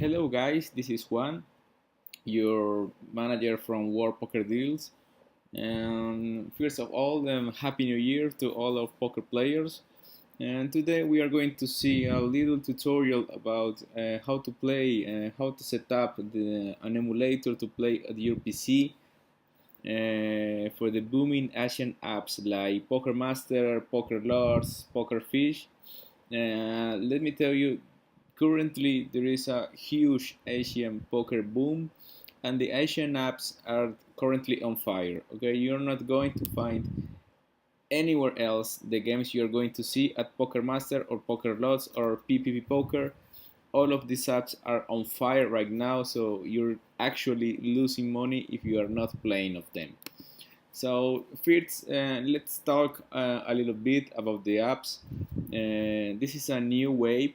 Hello guys, this is Juan, your manager from World Poker Deals. And first of all, Happy New Year to all of poker players. And today we are going to see a little tutorial about how to play, how to set up an emulator to play at your PC for the booming Asian apps like PokerMaster, Poker Lords, Pokerfish. Let me tell you, currently there is a huge Asian poker boom, and the Asian apps are currently on fire. Okay, you're not going to find anywhere else the games you're going to see at PokerMaster or Poker Lots or PPP Poker. All of these apps are on fire right now, so you're actually losing money if you are not playing of them. So first, let's talk a little bit about the apps. This is a new wave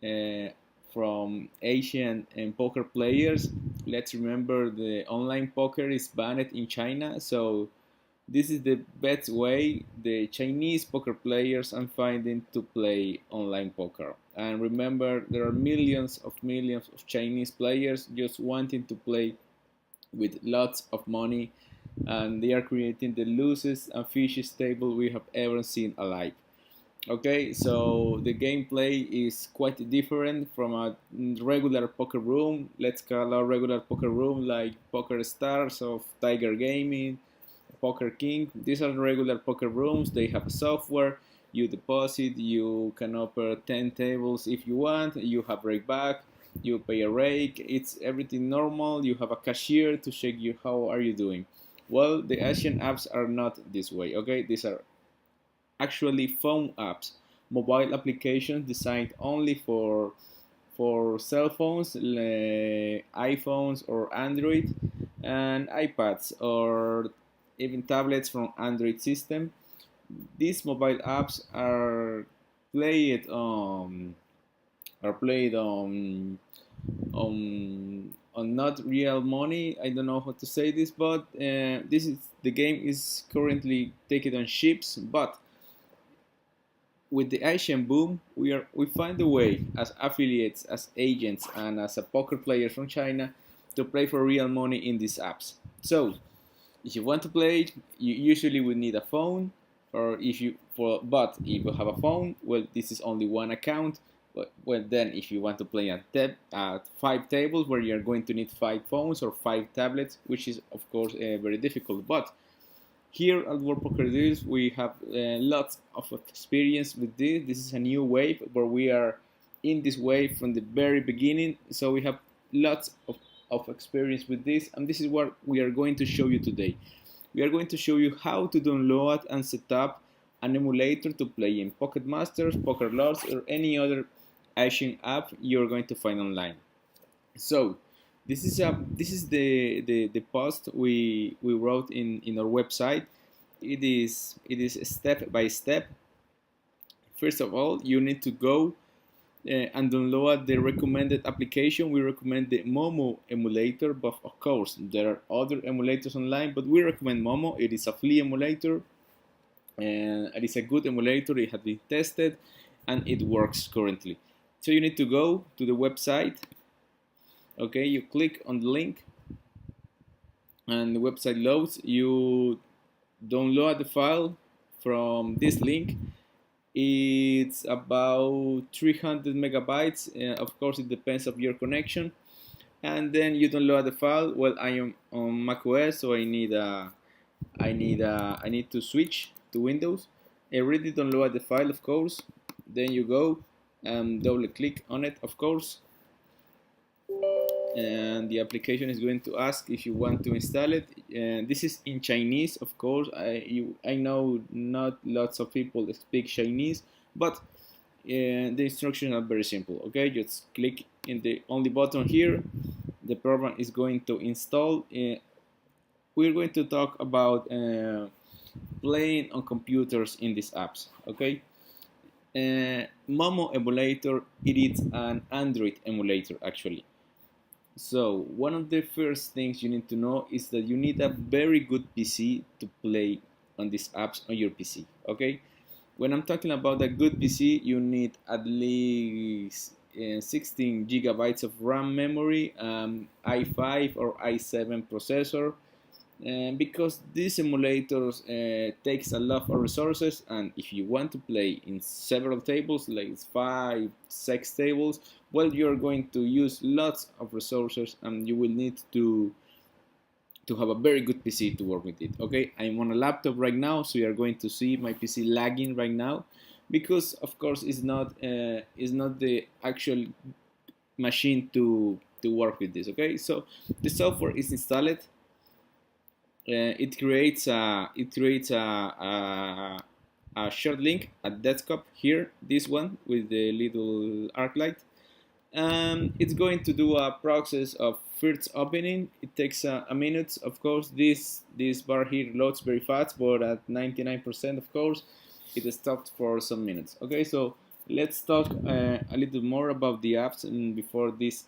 uh, from Asian and poker players. Let's remember the online poker is banned in China, so this is the best way the Chinese poker players are finding to play online poker. And remember, there are millions of Chinese players just wanting to play with lots of money, and they are creating the loosest and fishiest table we have ever seen alive. Okay, so the gameplay is quite different from a regular poker room. Let's call a regular poker room like Poker Stars of Tiger Gaming, Poker King. These are regular poker rooms. They have a software. You deposit. You can open 10 tables if you want. You have rake back. You pay a rake. It's everything normal. You have a cashier to check you how are you doing. Well, the Asian apps are not this way. Okay, these are actually phone apps, mobile applications designed only for cell phones, iPhones or Android, and iPads or even tablets from Android system. These mobile apps played on are played on not real money. I don't know how to say this, but the game is currently taken on ships, but with the Asian boom, we find a way as affiliates, as agents, and as a poker players from China to play for real money in these apps. So, if you want to play, you usually would need a phone, or but if you have a phone, well, this is only one account. But well, then if you want to play at 5 tables, where you're going to need 5 phones or 5 tablets, which is of course very difficult, but here at World Poker Deals, we have lots of experience with this. This is a new wave where we are in this wave from the very beginning. So we have lots of experience with this, and this is what we are going to show you today. We are going to show you how to download and set up an emulator to play in Pocket Masters, Poker Lords, or any other Asian app you're going to find online. So this is the post we wrote in our website. It is step by step. First of all, you need to go and download the recommended application. We recommend the Momo emulator, but of course there are other emulators online, but we recommend Momo. It is a free emulator, and it is a good emulator. It has been tested and it works currently. So you need to go to the website. Okay, you click on the link and the website loads. You download the file from this link. It's about 300 megabytes. Of course, it depends on your connection. And then you download the file. Well, I am on macOS, so I need to switch to Windows. I already download the file, of course. Then you go and double click on it, of course, and the application is going to ask if you want to install it. And this is in Chinese, of course. I know not lots of people speak Chinese, but the instructions are very simple. Okay, just click in the only button here. The program is going to install. We're going to talk about playing on computers in these apps. Okay, Momo emulator, it is an Android emulator actually. So one of the first things you need to know is that you need a very good PC to play on these apps on your PC. Okay, when I'm talking about a good PC, you need at least 16 gigabytes of RAM memory, i5 or i7 processor, because these emulators takes a lot of resources, and if you want to play in several tables, like 5-6 tables, well, you're going to use lots of resources, and you will need to have a very good PC to work with it. Okay, I'm on a laptop right now, so you are going to see my PC lagging right now, because of course it's not the actual machine to work with this. Okay, so the software is installed. It creates a shared link at desktop here, this one with the little arc light. It's going to do a process of first opening. It takes a minute, of course. This bar here loads very fast, but at 99%, of course, it stopped for some minutes. Okay, so let's talk a little more about the apps, and before this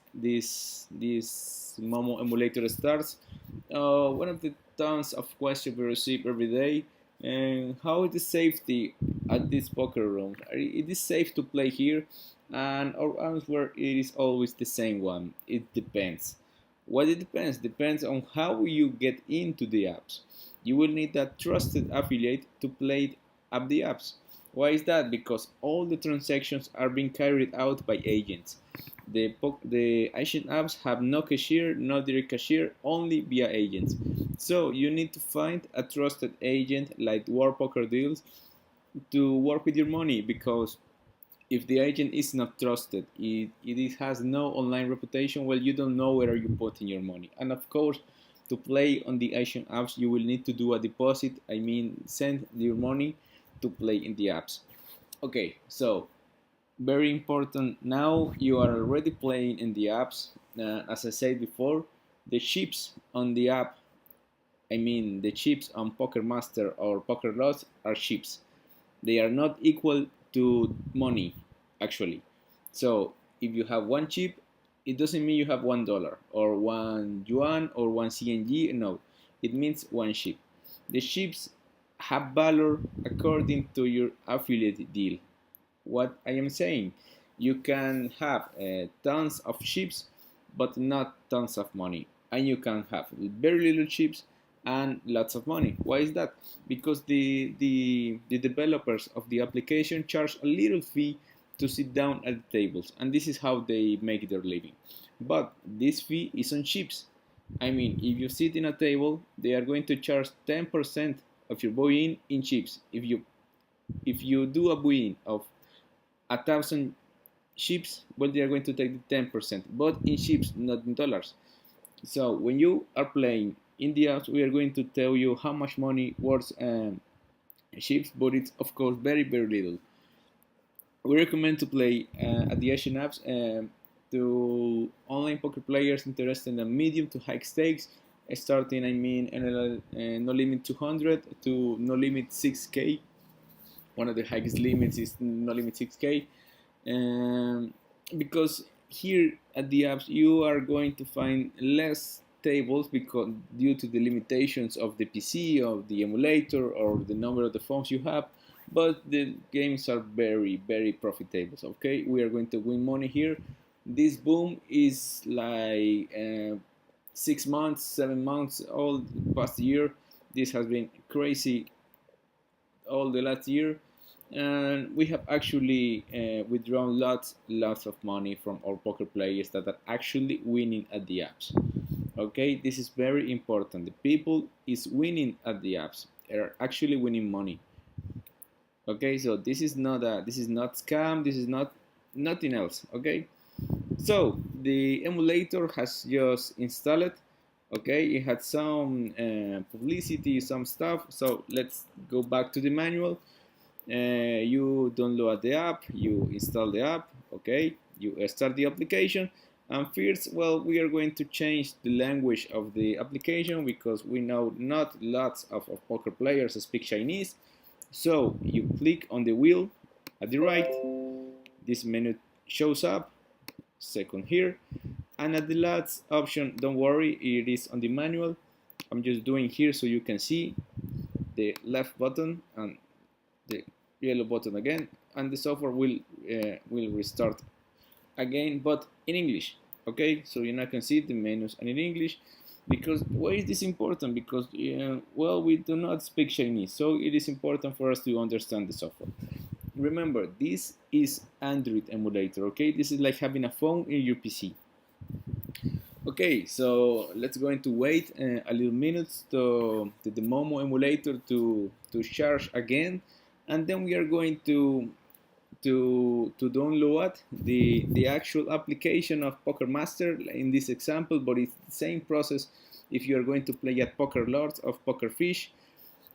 Momo emulator starts. One of the tons of questions we receive every day, and how is the safety at this poker room? It is safe to play here? And our answer is always the same one. It depends. What it depends? Depends on how you get into the apps. You will need a trusted affiliate to play up the apps. Why is that? Because all the transactions are being carried out by agents. The Asian apps have no cashier, no direct cashier, only via agents. So you need to find a trusted agent like War Poker Deals to work with your money, because if the agent is not trusted, it has no online reputation, well, you don't know where you putting your money. And of course, to play on the Asian apps, you will need to do a deposit. I mean, send your money to play in the apps. Okay, so very important. Now you are already playing in the apps. As I said before, the chips on the app, I mean the chips on PokerMaster or PokerLots are chips. They are not equal to money, actually. So if you have one chip, it doesn't mean you have $1 or 1 yuan or 1 CNG. No, it means one chip. The chips have value according to your affiliate deal. What I am saying, you can have tons of chips, but not tons of money, and you can have very little chips and lots of money. Why is that? Because the developers of the application charge a little fee to sit down at the tables, and this is how they make their living. But this fee is on chips. I mean, if you sit in a table, they are going to charge 10% of your buy-in in chips. If you do a buy-in of 1,000 chips, well, they are going to take the 10%, but in chips, not in dollars. So when you are playing in the apps, we are going to tell you how much money worth chips, but it's of course very little. We recommend to play at the Asian apps to online poker players interested in medium to high stakes, starting, I mean, no limit 200 to no limit 6K. One of the highest limits is no limit 6K, because here at the apps you are going to find less tables, because due to the limitations of the PC, of the emulator, or the number of the phones you have, but the games are very profitable. Okay, we are going to win money here. This boom is like 6 months, 7 months, all past year. This has been crazy all the last year, and we have actually withdrawn lots of money from our poker players that are actually winning at the apps. Okay, this is very important. The people is winning at the apps, are actually winning money. Okay, so this is not scam, this is not nothing else. Okay, so the emulator has just installed. Okay, it had some publicity, some stuff. So let's go back to the manual. You download the app, you install the app. Okay, you start the application, and first, well, we are going to change the language of the application, because we know not lots of poker players speak Chinese. So you click on the wheel at the right, this menu shows up, second here, and at the last option, don't worry, it is on the manual. I'm just doing here so you can see the left button and the yellow button again, and the software will restart again, but in English. Okay, so you're not gonna see the menus and in English. Because why is this important? Because well, we do not speak Chinese, so it is important for us to understand the software. Remember, this is Android emulator. Okay, this is like having a phone in your PC. Okay, so let's going to wait a little minutes to the Momo emulator to charge again, and then we are going to download the actual application of PokerMaster in this example, but it's the same process if you are going to play at Poker Lords of Poker Fish.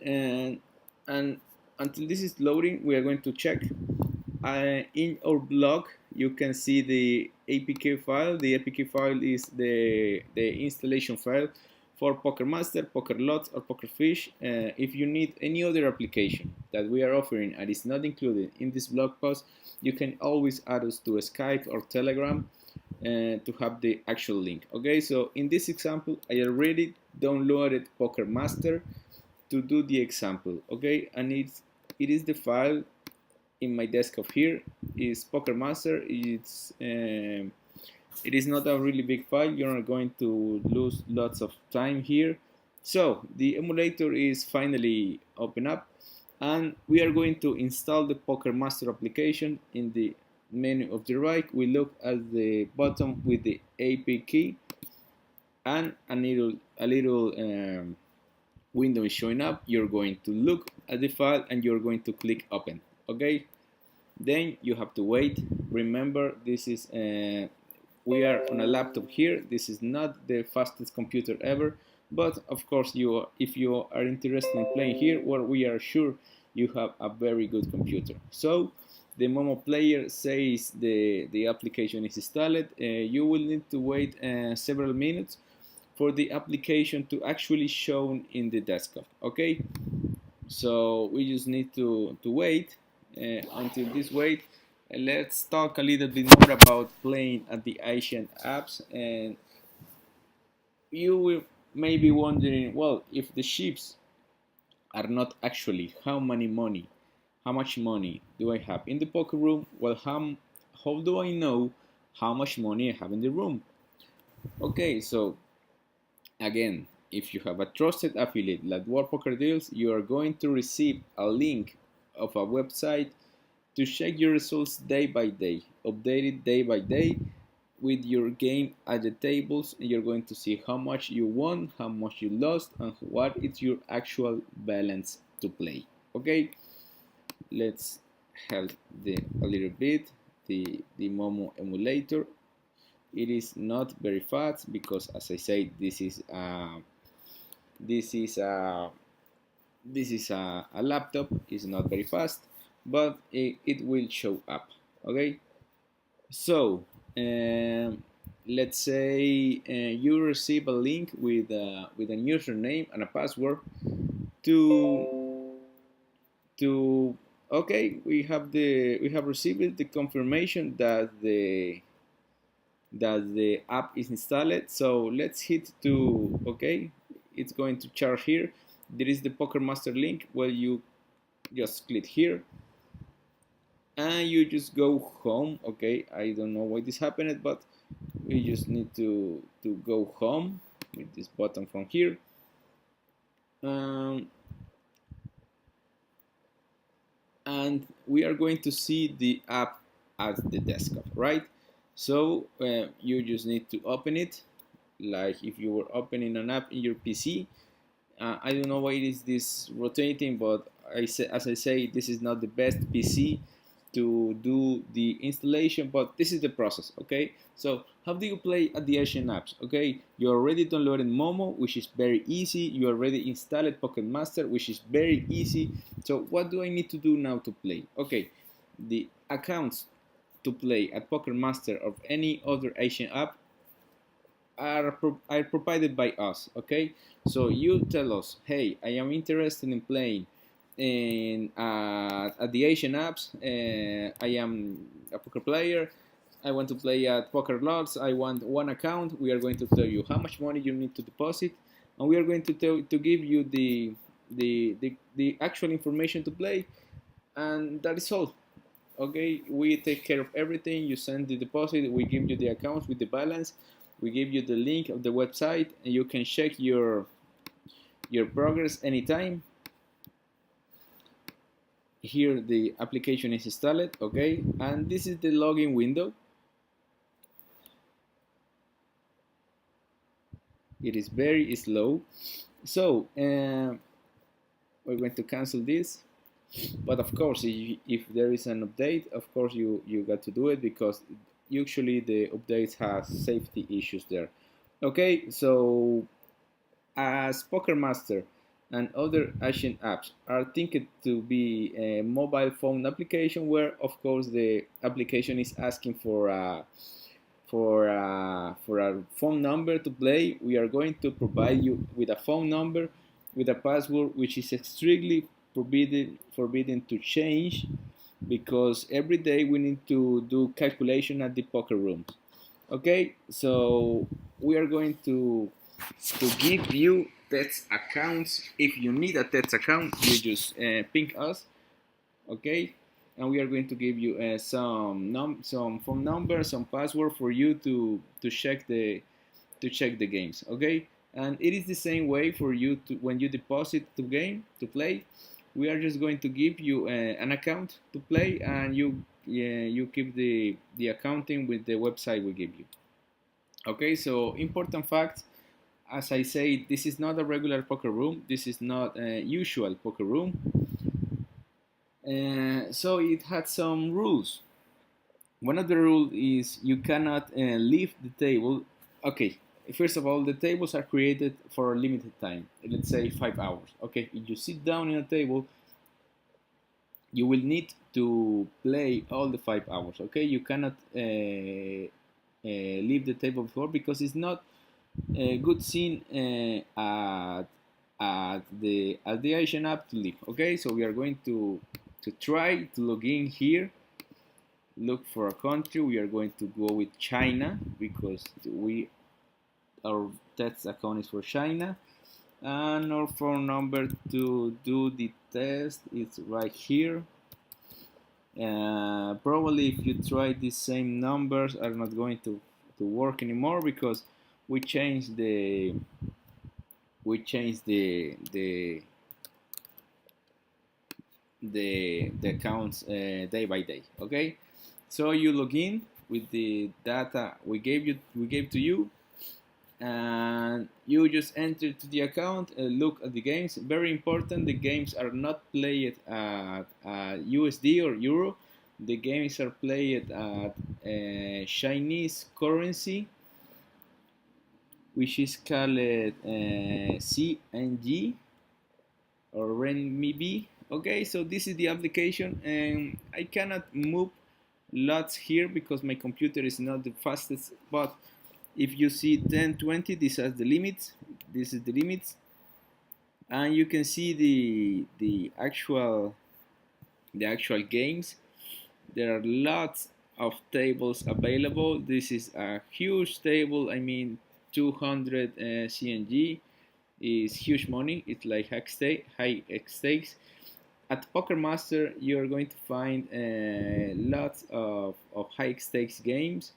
And until this is loading, we are going to check. In our blog, you can see the APK file. The APK file is the installation file for PokerMaster, Poker Lots, or Poker Fish. If you need any other application that we are offering and is not included in this blog post, you can always add us to Skype or Telegram to have the actual link. Okay, so in this example, I already downloaded PokerMaster to do the example. Okay, and it is the file in my desktop here. Is PokerMaster. It is not a really big file. You're not going to lose lots of time here. So the emulator is finally open up, and we are going to install the PokerMaster application. In the menu of the right, we look at the button with the APK, and a little window is showing up. You're going to look at the file and you're going to click open. Okay, then you have to wait. Remember, this is we are on a laptop here. This is not the fastest computer ever, but of course if you are interested in playing here, well, we are sure you have a very good computer. So the Momo player says the application is installed. You will need to wait several minutes for the application to actually show in the desktop. Okay, so we just need to wait until this wait. Let's talk a little bit more about playing at the Asian apps. And you will may be wondering, well, if the chips are not actually how much money do I have in the poker room? Well, how do I know how much money I have in the room? Okay, so again, if you have a trusted affiliate like World Poker Deals, you are going to receive a link of a website to check your results day by day, updated day by day with your game at the tables, and you're going to see how much you won, how much you lost, and what is your actual balance to play. Okay, let's help a little bit the Momo emulator. It is not very fast because, as I said, this is a laptop. It's not very fast, but it will show up. Okay, so let's say you receive a link with a username and a password to okay, we have received the confirmation that the app is installed. So let's hit to okay, it's going to charge here. There is the PokerMaster link. Well, you just click here and you just go home. Okay, I don't know why this happened, but we just need to go home with this button from here. And we are going to see the app at the desktop, right? So you just need to open it like if you were opening an app in your PC. I don't know why it is this rotating, but as I say, this is not the best PC to do the installation, but this is the process. Okay, so how do you play at the Asian apps? Okay, you already downloaded Momo, which is very easy. You already installed PokerMaster, which is very easy. So what do I need to do now to play? Okay, the accounts to play at PokerMaster or any other Asian app are provided by us. Okay, so you tell us, hey, I am interested in playing at the Asian apps. I am a poker player. I want to play at Poker Lots. I want one account. We are going to tell you how much money you need to deposit, and we are going to give you the actual information to play, and that is all. Okay, we take care of everything. You send the deposit, we give you the accounts with the balance, we give you the link of the website, and you can check your progress anytime. Here the application is installed. Okay, and this is the login window. It is very slow, so we're going to cancel this. But of course, if there is an update, of course you got to do it, because usually the updates have safety issues there. Okay, so as PokerMaster and other Asian apps are thinking to be a mobile phone application, where of course the application is asking for a phone number to play, we are going to provide you with a phone number with a password which is strictly forbidden to change, because every day we need to do calculation at the poker rooms. Okay, so we are going to give you test accounts. If you need a test account, you just ping us. Okay, and we are going to give you some phone number, some password for you to check the games. Okay, and it is the same way for you to, when you deposit to play, we are just going to give you an account to play, and you keep the accounting with the website we give you. Okay, so important fact. As I say, this is not a regular poker room. This is not a usual poker room. So it had some rules. One of the rules is you cannot leave the table. Okay, first of all, the tables are created for a limited time. Let's say 5 hours. Okay, if you sit down in a table, you will need to play all the 5 hours. Okay, you cannot leave the table before, because it's not a good scene at the Asian app to leave. Okay, so we are going to try to log in here, look for a country. We are going to go with China, because our test account is for China, and our phone number to do the test is right here. Probably if you try these same numbers are not going to work anymore, because we changed the accounts day by day. Okay, so you log in with the data we gave to you, and you just enter to the account and look at the games. Very important, the games are not played at USD or Euro. The games are played at Chinese currency, which is called CNG or renminbi. Okay, so this is the application, and I cannot move lots here because my computer is not the fastest. But if you see 1020, these are the limits. This is the limits, and you can see the actual games. There are lots of tables available. This is a huge table. I mean, 200 CNG is huge money. It's like high stakes. At PokerMaster, you're going to find lots of high stakes games.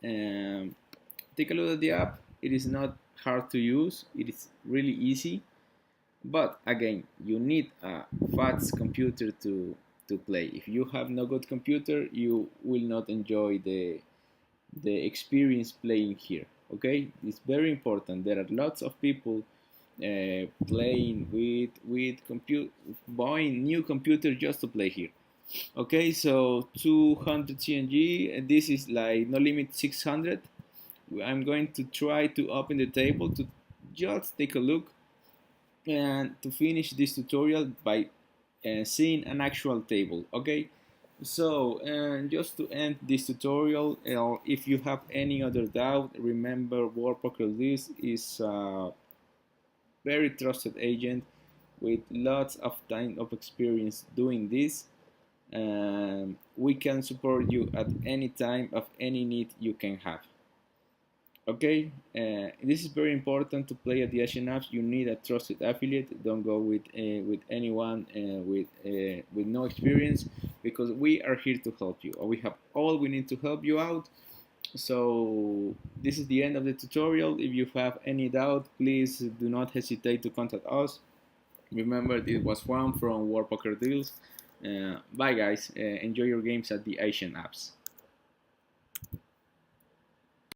Take a look at the app. It is not hard to use. It is really easy. But again, you need a fast computer to play. If you have no good computer, you will not enjoy the experience playing here. Okay, it's very important. There are lots of people playing with compute, buying new computer just to play here. Okay, so 200 CNG, and this is like no limit 600. I'm going to try to open the table to just take a look and to finish this tutorial by seeing an actual table. Okay, so just to end this tutorial, if you have any other doubt, remember World Poker List is a very trusted agent with lots of time of experience doing this. We can support you at any time of any need you can have. Okay, this is very important to play at the Asian apps. You need a trusted affiliate. Don't go with anyone with no experience, because we are here to help you. We have all we need to help you out. So this is the end of the tutorial. If you have any doubt, please do not hesitate to contact us. Remember, it was Juan from War Poker Deals. Bye guys. Enjoy your games at the Asian apps.